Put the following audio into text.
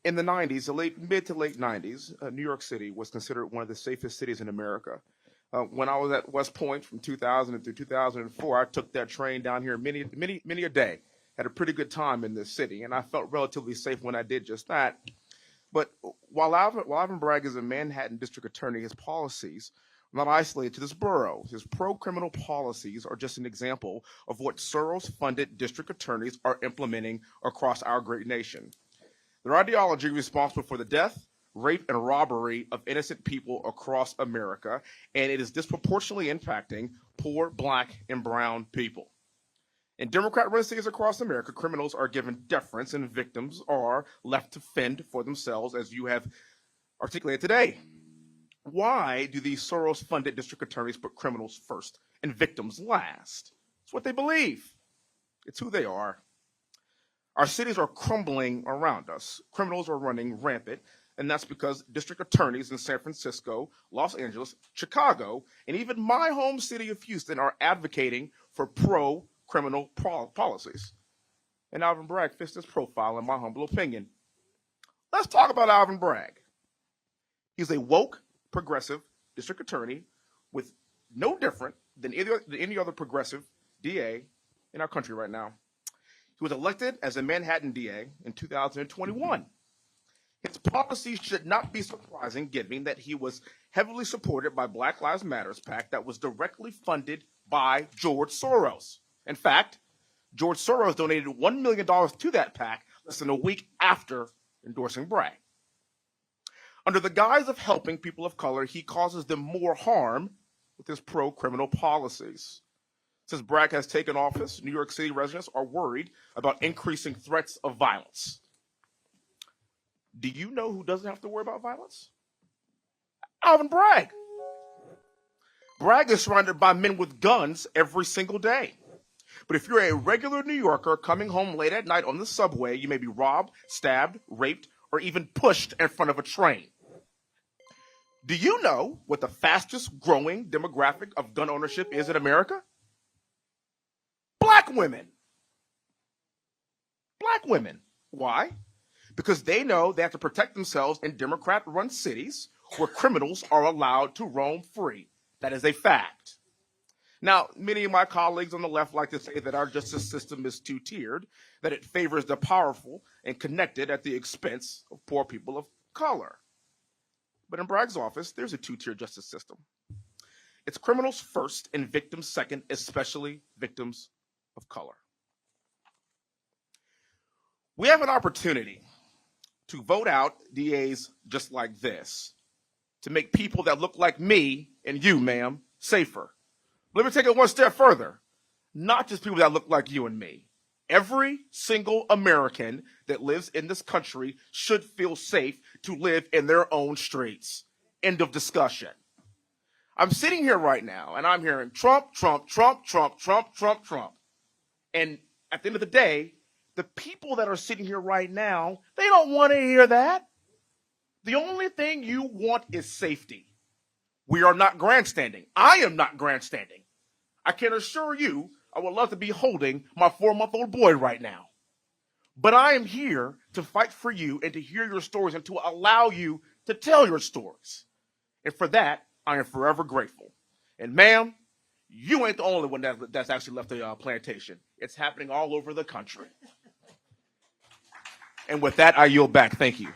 In the 90s, the mid to late 90s, New York City was considered one of the safest cities in America. When I was at West Point from 2000 through 2004, I took that train down here many a day. Had a pretty good time in this city, and I felt relatively safe when I did just that. But while Alvin Bragg is a Manhattan district attorney, his policies are not isolated to this borough. His pro-criminal policies are just an example of what Soros-funded district attorneys are implementing across our great nation. Their ideology is responsible for the death, rape, and robbery of innocent people across America, and it is disproportionately impacting poor Black and brown people. In Democrat-run cities across America, criminals are given deference and victims are left to fend for themselves, as you have articulated today. Why do these Soros-funded district attorneys put criminals first and victims last? It's what they believe. It's who they are. Our cities are crumbling around us. Criminals are running rampant, and that's because district attorneys in San Francisco, Los Angeles, Chicago, and even my home city of Houston are advocating for pro-criminal policies. And Alvin Bragg fits this profile, in my humble opinion. Let's talk about Alvin Bragg. He's a woke, progressive district attorney with no different than any other progressive DA in our country right now. He was elected as a Manhattan DA in 2021. His policies should not be surprising, given that he was heavily supported by Black Lives Matter PAC that was directly funded by George Soros. In fact, George Soros donated $1 million to that PAC less than a week after endorsing Bragg. Under the guise of helping people of color, he causes them more harm with his pro-criminal policies. Since Bragg has taken office, New York City residents are worried about increasing threats of violence. Do you know who doesn't have to worry about violence? Alvin Bragg. Bragg is surrounded by men with guns every single day. But if you're a regular New Yorker coming home late at night on the subway, you may be robbed, stabbed, raped, or even pushed in front of a train. Do you know what the fastest growing demographic of gun ownership is in America? Black women. Black women. Why? Because they know they have to protect themselves in Democrat-run cities where criminals are allowed to roam free. That is a fact. Now, many of my colleagues on the left like to say that our justice system is two-tiered, that it favors the powerful and connected at the expense of poor people of color. But in Bragg's office, there's a two-tier justice system. It's criminals first and victims second, especially victims of color. We have an opportunity to vote out DAs just like this, to make people that look like me and you, ma'am, safer. Let me take it one step further. Not just people that look like you and me. Every single American that lives in this country should feel safe to live in their own streets. End of discussion. I'm sitting here right now and I'm hearing Trump, Trump, Trump, Trump, Trump, Trump, Trump. And at the end of the day, the people that are sitting here right now, they don't want to hear that. The only thing you want is safety. We are not grandstanding. I am not grandstanding. I can assure you, I would love to be holding my 4-month-old boy right now. But I am here to fight for you and to hear your stories and to allow you to tell your stories. And for that, I am forever grateful. And ma'am, you ain't the only one that's actually left the plantation. It's happening all over the country. And with that, I yield back. Thank you.